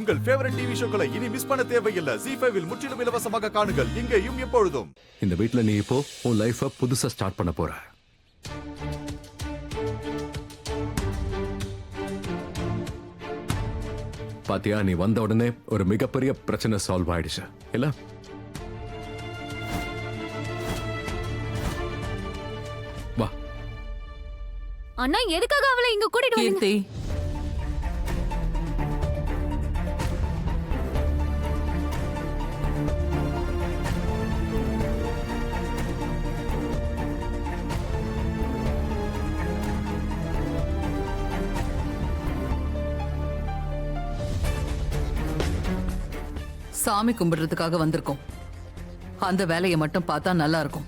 உங்கள் favourite TV ஷோக்களை இனி miss பண்ண தேவையில்லை. ZEE5 இல் முற்றிலும் இலவசமாக காணுங்கள். இங்கேயும் எப்பொழுதும். இந்த வீட்ல நீ இப்போ உன் லைஃப புதுசா ஸ்டார்ட் பண்ண போற. பாத்தியா, நீ வந்த உடனே ஒரு மிகப்பெரிய பிரச்சனை சால்வ் ஆயிடுச்சு இல்ல? வா. அண்ணா எதுக்காக அவளை இங்க கூட்டிட்டு வந்தீங்க? சாமி கும்பிடுறதுக்காக வந்திருக்கோம். அந்த வேலையை மட்டும் பார்த்தா நல்லா இருக்கும்.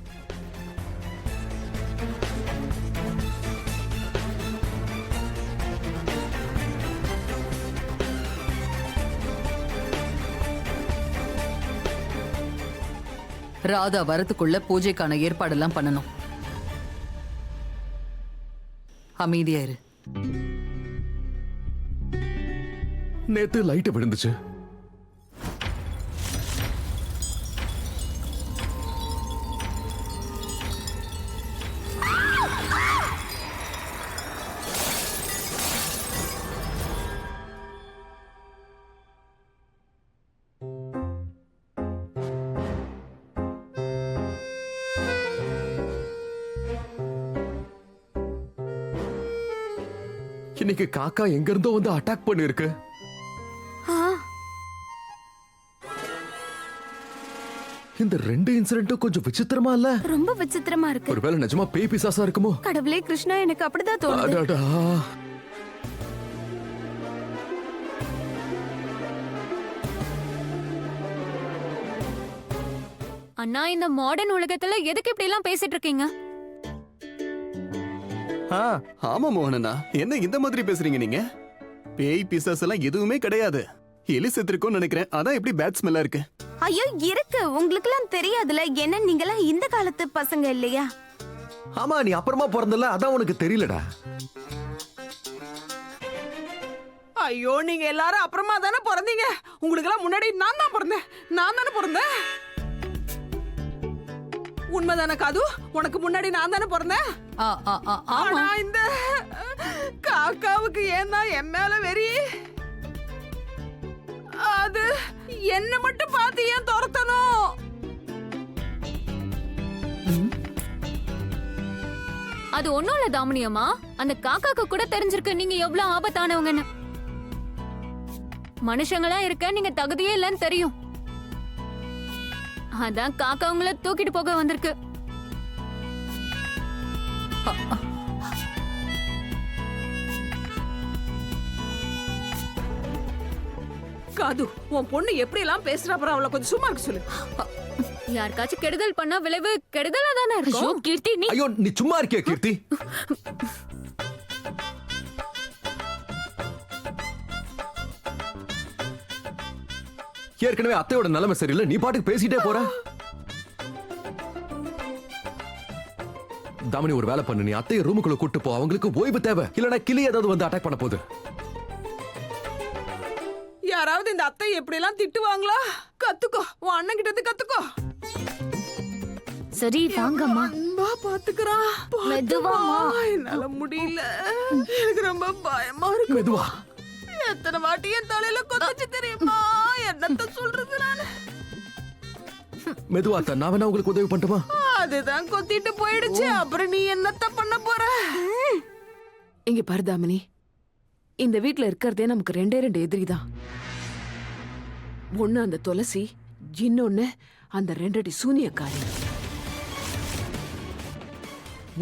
ராதா வரத்துக்குள்ள பூஜைக்கான ஏற்பாடெல்லாம் பண்ணணும். அமைதியா இரு. நேத்து லைட் விழுந்துச்சு. இன்னைக்கு காக்கா எங்க இருந்தோ வந்து அட்டாக் பண்ணிருக்கு. இந்த ரெண்டு இன்சிடென்ட்டும் கொஞ்சம் விசித்திரமா இல்ல? ரொம்ப விசித்திரமா இருக்கு. ஒருவேளை நிஜமா பேய் பிசாசா இருக்குமோ? கடவுளே கிருஷ்ணா, எனக்கு அப்படிதான் தோணுது. அடடா. அண்ணா, இந்த மாடர்ன் உலகத்துல எதுக்கு இப்படி எல்லாம் பேசிட்டு இருக்கீங்க? ஆமா மோகனண்ணா, என்ன இந்த மாதிரி பேசுறீங்க நீங்க? பேய் பிசாஸ் எல்லாம் எதுவுமே கிடையாது. எலி செத்துருக்கும்னு நினைக்கிறேன். அதான் எப்படி பேட் ஸ்மெல்லா இருக்கு. ஐயோ இருக்கு, உங்களுக்கு எல்லாம் தெரியாதுல. என்ன நீங்க எல்லாம் இந்த காலத்து பசங்க இல்லையா? ஆமா, நீ அப்புறமா பிறந்தல, அதான் உனக்கு தெரியலடா. ஐயோ, நீங்க எல்லாரும் அப்புறமா தானே பிறந்தீங்க. உங்களுக்கு எல்லாம் முன்னாடி நான் தானே பிறந்தேன். உண்மைதானே காது? உனக்கு முன்னாடி நான் தானே பிறந்தேன். ஆனா இந்த காக்காவுக்கு ஏன்னா என் மேல வெறி. அது என்ன மட்டும் பார்த்து ஏன் துரத்தணும்? அது ஒண்ணும் இல்ல தாமணியம்மா, அந்த காக்காக்கு கூட தெரிஞ்சிருக்கு நீங்க எவ்வளவு ஆபத்தானவங்கன்னு. மனுஷங்களா இருக்க நீங்க தகுதியே இல்லைன்னு தெரியும். அதான் காக்கா உங்களை தூக்கிட்டு போக வந்திருக்கு. காது, உன் பொண்ணு எப்படி எல்லாம் பேசுறா பாரு. அவளை கொஞ்சம் சும்மா இருக்க சொல்லு. யாருக்காச்சும் கெடுதல் பண்ணா விளைவு கெடுதலா தானே இருக்கும். கீர்த்தி, நீ ஐயோ, நீ சும்மா இருக்கியா கீர்த்தி? ஏற்கனவே அத்தையோட நிலைமை சரியில்லை, நீ பாட்டுக்கு பேசிட்டே போற. தாமணி, ஒரு வேலை பண்ணு, நீ அத்தைய ரூமுக்குள்ள கூட்டு போ. அவங்களுக்கு ஓய்வு தேவை. இல்லனா கிளி ஏதாவது வந்து அட்டாக் பண்ண போகுது. யாராவது இந்த அத்தை எப்படி எல்லாம் திட்டுவாங்களா? கத்துக்கோ, உன் அண்ணன் கிட்ட இருந்து கத்துக்கோ. சரி வாங்கம்மா. அன்பா பாத்துக்கறா. மெதுவாமா. என்னால முடியல. எனக்கு ரொம்ப பயமா இருக்கு. மெதுவா. எத்தனை வாட்டி என் தலையில கொத்துச்சு தெரியுமா? என்னத்த சொல்றது நானு? மெதுவா தான், நான் வேணா உங்களுக்கு உதவி பண்ணட்டுமா? அதுதான் கொத்திட்டு போயிடுச்சு. அப்புறம் நீ என்னத்த பண்ண போற? இங்க பாரு தாமினி, இந்த வீட்ல இருக்கிறதே நமக்கு ரெண்டே எதிரி தான். ஒண்ணு அந்த துளசி, இன்னொன்னு அந்த 2 அடி சூனியக்காரி.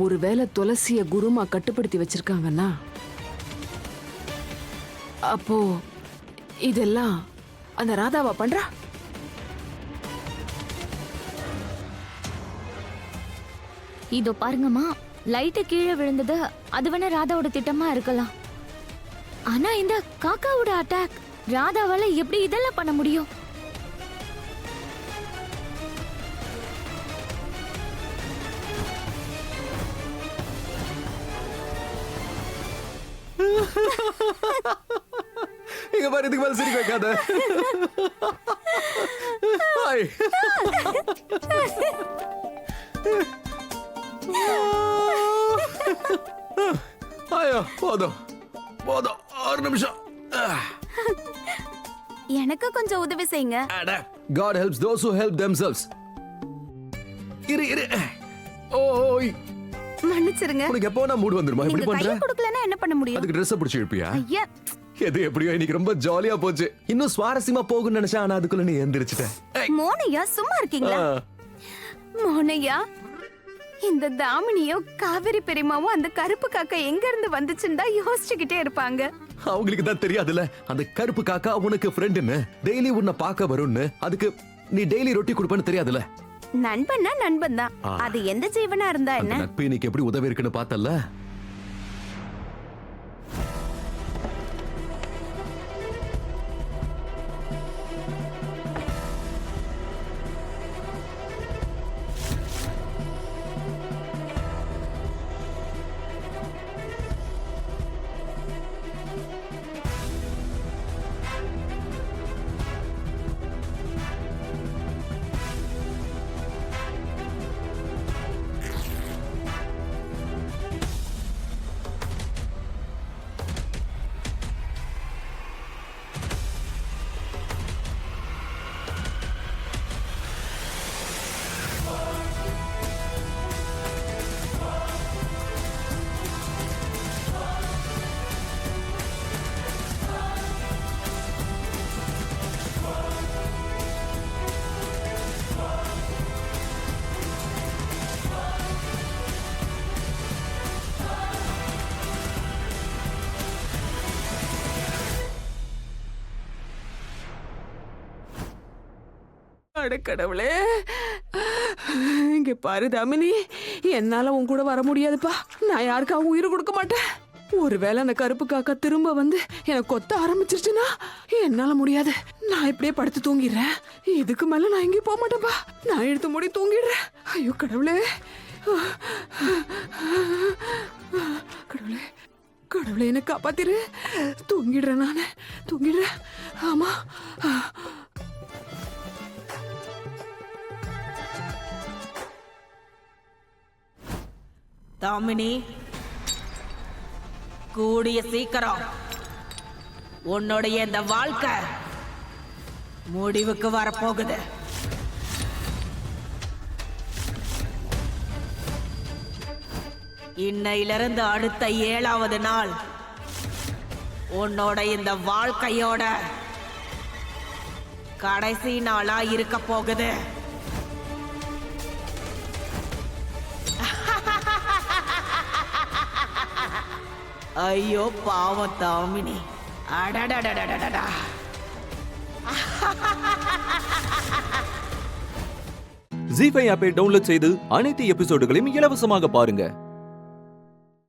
ஒருவேளை துளசிய குருமா கட்டுப்படுத்தி வச்சிருக்காங்கன்னா அப்போ இதெல்லாம் அந்த ராதாவா பண்றா? இதோ பாருங்கம்மா, லைட்டு கீழே விழுந்தது அது வேணா ராதாவோட திட்டமா இருக்கலாம். ஆனா இந்த காக்காவோட அட்டாக் ராதாவால எப்படி இதெல்லாம் பண்ண முடியும்? இங்க பாரு, இதுக்கு மேல சிரிக்க வைக்காத. ஐ. ஐயோ, போதும் போதும், 6 நிமிஷம். எனக்கு கொஞ்சம் உதவி செய்யுங்க. God helps those who help themselves. இரு இரு. ஓய், மன்னிச்சிருங்க. உனக்கு எப்போ நான் மூடு வந்துருமா? இப்படி நீங்க பண்ற? கை கொடுக்கலன்னா என்ன பண்ண முடியும்? அதுக்கு ட்ரெஸ் பிடிச்சி இழுப்பியா? ஐயா, எது எப்படியோ இன்னைக்கு ரொம்ப ஜாலியா போச்சு. இன்னும் சுவாரஸ்யமா போகும்னு நினைச்சேன், ஆனா அதுக்குள்ள நீ எந்திரிச்சிட்ட. மோனையா சும்மா இருக்கீங்களா? மோனையா, இந்த தாமினியும் காவேரி பெரியமாவும் அந்த கருப்பு காக்கா எங்க இருந்து வந்துச்சுன்னு தான் யோசிச்சுக்கிட்டே இருப்பாங்க. அவங்களுக்கு தான் தெரியாதுல்ல, அந்த கருப்பு காக்கா உனக்கு ஃப்ரெண்டுன்னு, டெய்லி உன்னை பார்க்க வரும்னு. அதுக்கு நீ டெய்லி ரொட்டி கொடுப்பேன்னு தெரியாதுல்ல. நண்பன்னா நண்பன் தான். அது எந்த ஜீவனா இருந்தா அந்த என்ன? நட்பு இன்னைக்கு எப்படி உதவி இருக்குன்னு பார்த்தல்ல. அட கடவுளே, இங்க பாரு தாமினி, என்னால உன் கூட வர முடியாதுப்பா. நான் யாருக்காகவும் உயிர் கொடுக்க மாட்டேன். ஒருவேளை அந்த கருப்பு காக்கா திரும்ப வந்து எனக்கு கொத்த ஆரம்பிச்சிருச்சுன்னா என்னால முடியாது. நான் இப்படியே படுத்து தூங்கிடுறேன். இதுக்கு மேல நான் எங்கேயும் போக மாட்டேன்ப்பா. நான் எடுத்து மூடி தூங்கிடுறேன். ஐயோ கடவுளே, கடவுளே, கடவுளே என்ன காப்பாத்திரு. தூங்கிடுறேன், நானு தூங்கிடுறேன். ஆமா. தாமினி, கூடிய சீக்கிரம் உன்னுடைய இந்த வாழ்க்கை முடிவுக்கு வரப்போகுது. இன்னையிலிருந்து அடுத்த 7வது நாள் உன்னோட இந்த வாழ்க்கையோட கடைசி நாளா இருக்க போகுது. ஐயோ பாவம் தாமினி. அடடடடடடா. ஜீ5 ஆப்பை டவுன்லோட் செய்து அனைத்து எபிசோடுகளையும் இலவசமாக பாருங்க.